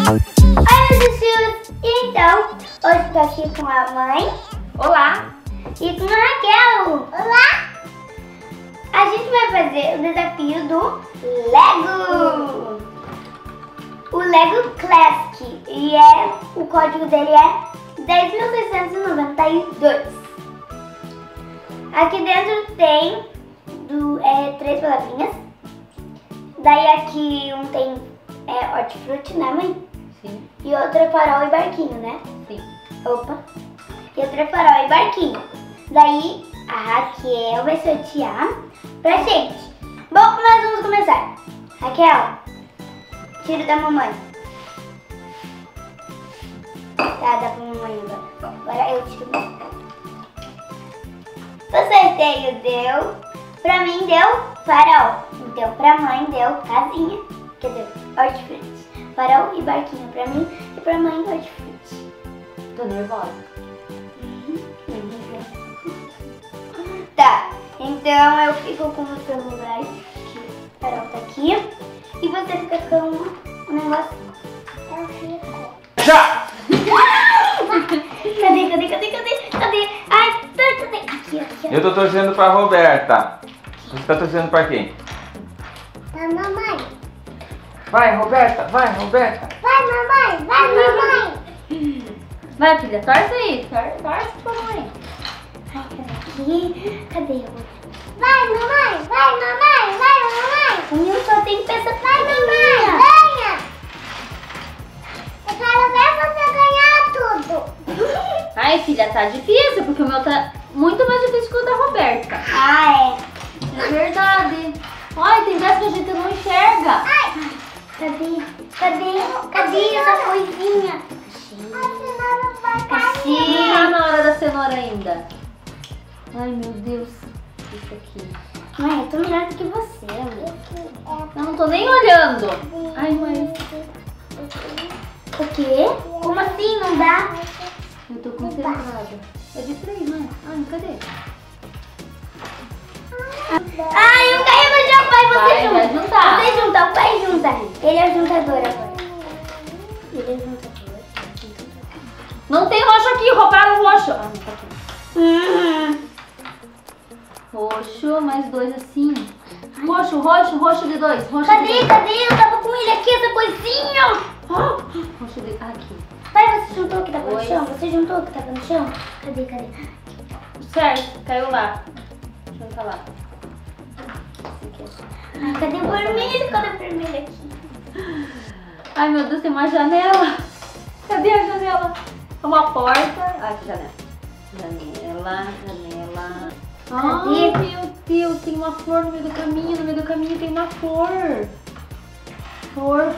Oi, meus filhos! Então, hoje estou aqui com a mãe. Olá! E com a Raquel. Olá! A gente vai fazer o desafio do Lego. O Lego Classic. E o código dele é 10.692. Aqui dentro tem 3 palavrinhas. Daí aqui um tem hortifruti, né, mãe? Sim. E outro é farol e barquinho, né? Sim. Opa! E outro é farol e barquinho. Daí a Raquel vai sortear pra gente. Bom, nós vamos começar. Raquel, tira da mamãe. Tá, dá pra mamãe agora. Agora eu tiro. O sorteio deu. Pra mim deu farol. Então pra mãe deu casinha. Quer dizer, hortifruti. Farol e barquinho pra mim e pra mãe hortifruti. Tô nervosa. Tá, então eu fico com o celular, que o farol tá aqui. E você fica com o negócio. Eu fico. Já! Cadê? Ai, cadê? Aqui. Eu tô torcendo pra Roberta. Você tá torcendo pra quem? Pra mamãe. Vai, Roberta! Vai, Roberta! Vai, mamãe! Vai, filha, torce aí. Torce pra mãe. Ai, cadê eu? Vai, mamãe! O meu só tem peça pequenininha. Ganha! Eu quero ver você ganhar tudo. Ai, filha, tá difícil, porque o meu tá muito mais difícil que o da Roberta. Ah, É verdade. Olha, tem vezes que a gente não enxerga. Cadê essa coisinha? Não tá na hora da cenoura ainda. Ai, meu Deus. Isso aqui. Mãe, eu tô melhor do que você, amor. Eu não tô nem olhando. Ai, mãe. O quê? Como assim? Não dá? Eu tô concentrada. É de 3, né? Ai, cadê? Ai, eu caí no chão, pai, você Vai junta. juntar. Você junta, o pai junta. Ele é o juntador agora. Não tem roxo aqui, roubaram o roxo. Ah, não tá aqui. Roxo, mais 2 assim. Roxo de 2. Cadê? Eu tava com ele aqui, essa coisinha. Roxo de... Aqui. Pai, você juntou o que tava no Dois. chão? Você juntou o que tava no chão? Cadê? Certo, caiu lá. Junta lá. Ai, cadê o vermelho? Cadê o vermelho aqui? Ai, meu Deus, tem uma janela. Cadê a janela? Uma porta. Ah, que janela. Janela. Ai, meu Deus, tem uma flor no meio do caminho. No meio do caminho tem uma flor. Flor.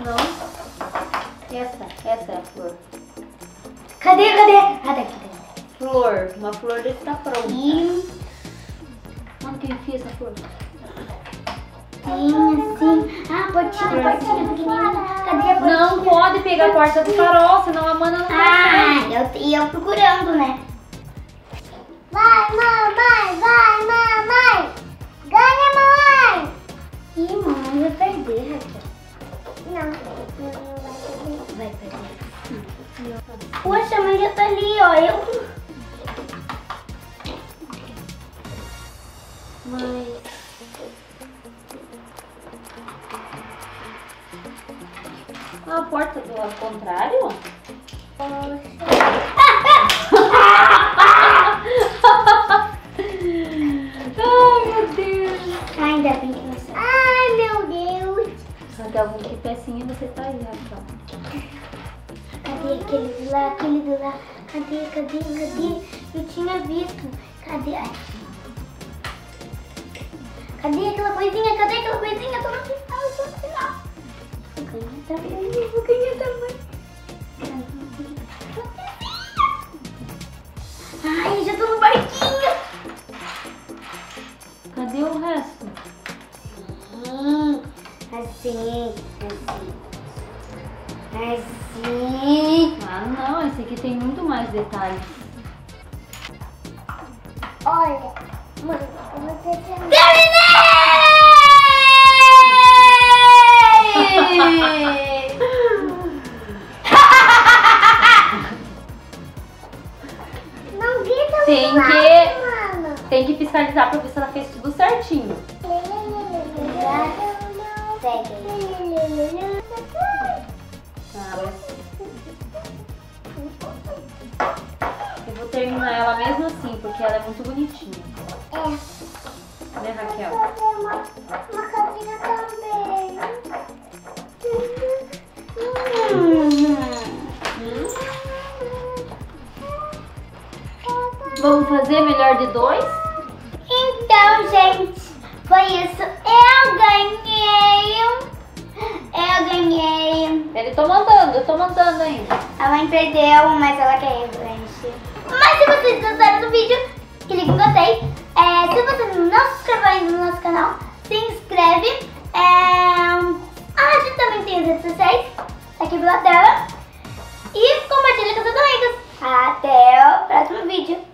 Não. Essa é a flor. Cadê? Ah, daqui. Flor. Uma flor desse tá pronta. Ih, Onde que enfia essa flor? tem assim. Ah, portinha pequenininha. Cadê a portinha? Não pode pegar a porta do farol, senão a mana não vai sair. Ah, eu procurando, né? Vai, mamãe! Ganha, mamãe! Ih, mamãe vai perder, Raquel. Não vai perder. Poxa, a mãe já tá ali, ó. Mas... a porta do lado contrário? Ai, meu Deus. Ainda bem que não sei. Ai, meu Deus. Raquel, com que pecinha você tá aí, Raquel? Cadê aquele do lá? Cadê? Eu tinha visto. Cadê? Ai. Cadê aquela coisinha? Tô no final. Vou ganhar também. Ai, já tô no barquinho. Cadê o resto? Assim. Ah, não, esse aqui tem muito mais detalhes. Olha, mãe, você Ai, terminei! Segue. Eu vou terminar ela mesmo assim, porque ela é muito bonitinha. Né, Raquel? Vou fazer uma casinha também. Vamos fazer melhor de 2? Então, gente, foi isso. Eu ganhei. Eu tô montando ainda. A mãe perdeu, mas ela quer revanche. Mas se vocês gostaram do vídeo, clique em gostei. Se você não se inscreveu ainda no nosso canal, se inscreve. A gente também tem as redes sociais aqui pela tela. E compartilha com seus amigos. Até o próximo vídeo.